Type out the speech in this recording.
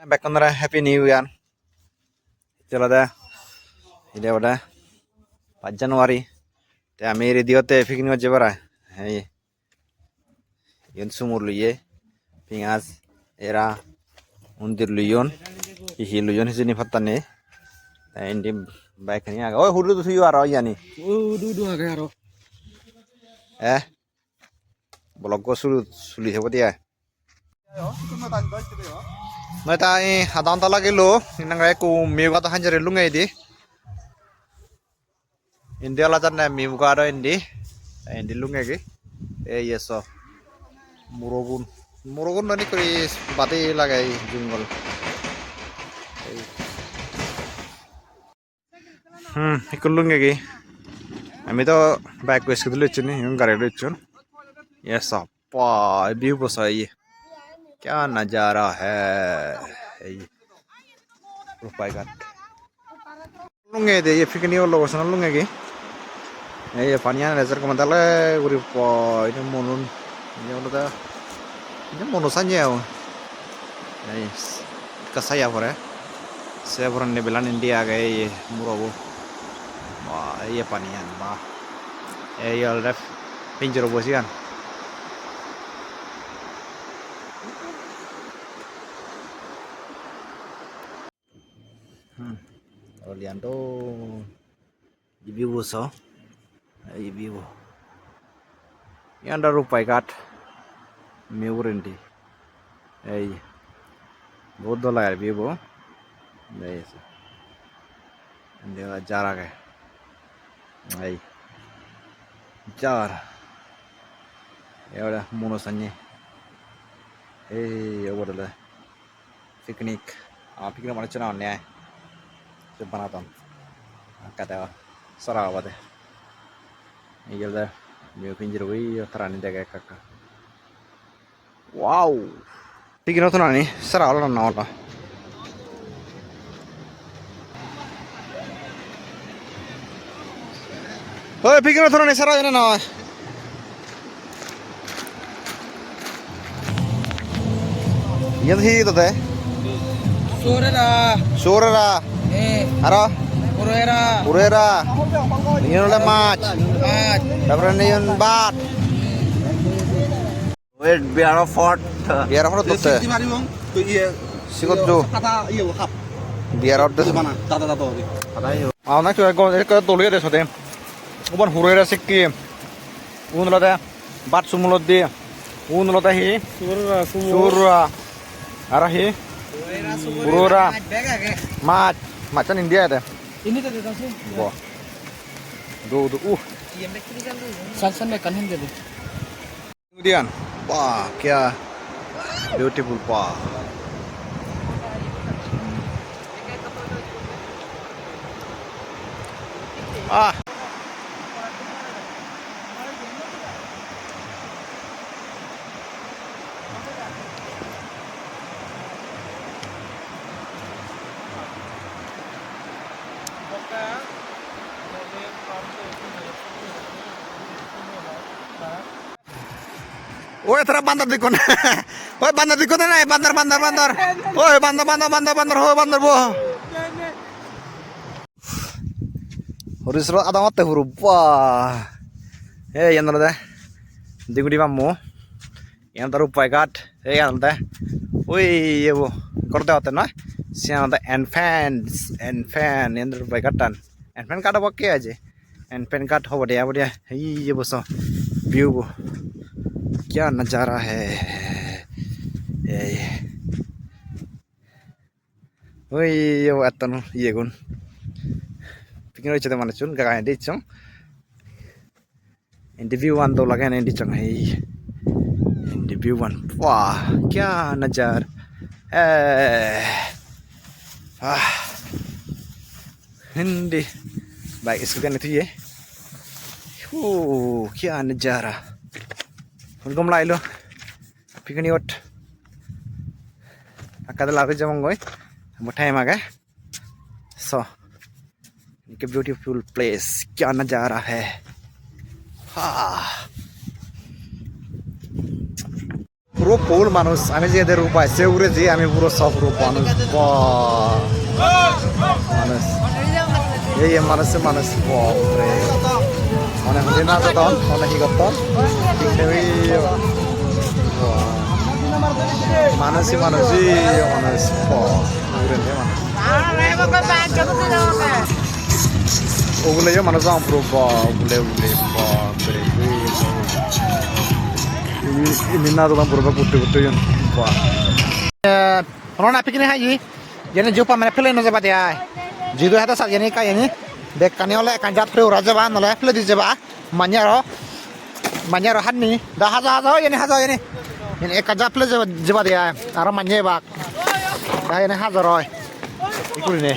Back on the Happy New Year. Chalo da. Ide wada. 5 January. Te amiri diote fikni wajhe bara. Hey. Yun sumur luye. Pingas era undir luyon. Hihi luyon hisini fatane. Indi baik ni aga. Oh hudu tu suyu aro yani. Oh, dua kayak aro. Blog ko suli sebut ya. Noi tai adan tala kilo inang ku miuga to hanjare lungai di. India la janna miuga ro indi. Indi lungai ki. Yeso. Murogun nani kuri bate lagai jungle. Ikut lungai ki. Ami to back west ke dulu cuni, yang gare dulu cun. Yes, apa view बस है ये क्या नजारा है ये रुपाई घाट लुंगे दे ये फिकनी और लोगों से लुंगे की ये पानिया नजर को मतलब उरी पा ini monun ini udah ini monusannya ya ये kasaya saya pernah bilang India kayak ये murabu wah ये पानिया wah ये udah pinjau bosian lihat tuh view so view ini ada rupai kat mewurendi बहुत डोला है view नहीं ini jarak है jar ya udah monosannya ya udah piknik piknik mana cina nih बनाता हूँ कहते हैं सरा हुआ थे ये जल्द मैं पिंजरे हुई और थरानी देगा काका वाव ठीक है ना तो ना नहीं सरा वाला ना वाला ओए ठीक है ना तो ना नहीं सरा जाना ना ये तो है सोरेरा Haro? Purera. Ini udah match. Dapat ini bat. Wait, biar fort tuh teh. Sikut tuh. Biar tuh mana? Tata. Anak tuh kalau tuh lihat deh soalnya. Bukan Purera sikki. Unlo deh. Bat sumulot dia. Unlo deh hi. Surra. Arah hi. Purera. Match. Macan India ada. Ini tuh sih. Wah. Duh. Sansan में कन्हन दे दे. Kemudian, wah, क्या beautiful wah. Woi terap bandar dikon. Woi bandar dikon na bandar. Woi bandar. Woi bandar bo. Horis ro ada mate huru. Wah. Yang nada. Digudi mamu. Yang taruh paikat. Yang nada. Woi ye bo. Korte hote na. Siang nada fan. Yang taruh paikatan. Fan kada pakai aja. Fan kat ho dia. Ye bo so. View bo. क्या नजारा है वही ये वो आता no ये गुन picking वही चलते माने चुन गगा है डिचों इंटरव्यू वन तो लगे नहीं डिचों है इंटरव्यू वन वाह क्या नजार हिंदी बाइक इसको क्या नहीं ये क्या नजारा Welcome lai lo, piknik ot. Akada lari jamong goi, mutai maga. So, ini beautiful place, क्या नजारा है. পুরো ফুল মানুষ আমি যে এদের রূপ আছে উড়ে যে আমি পুরো সব রূপ মানুষ মানুষ এই মানুষ বাপরে মানে হলে না তো মানে কি করতাম মানুষই মানুষ উড়ে মানুষ ওগুলো মানুষ পুরো উলে বাপরে ini na dalam berubah putih yang wah. Orang nak pikir ni haji, jadi jumpa mana film ni sebab dia. Jidu hata saja ni kaya ni, dek kani oleh kanjat film raja ban oleh film di sebab manya roh ni, dah haza ini, ini kanjat film sebab dia, orang manya bak, dah ini haza roh, ikut ini.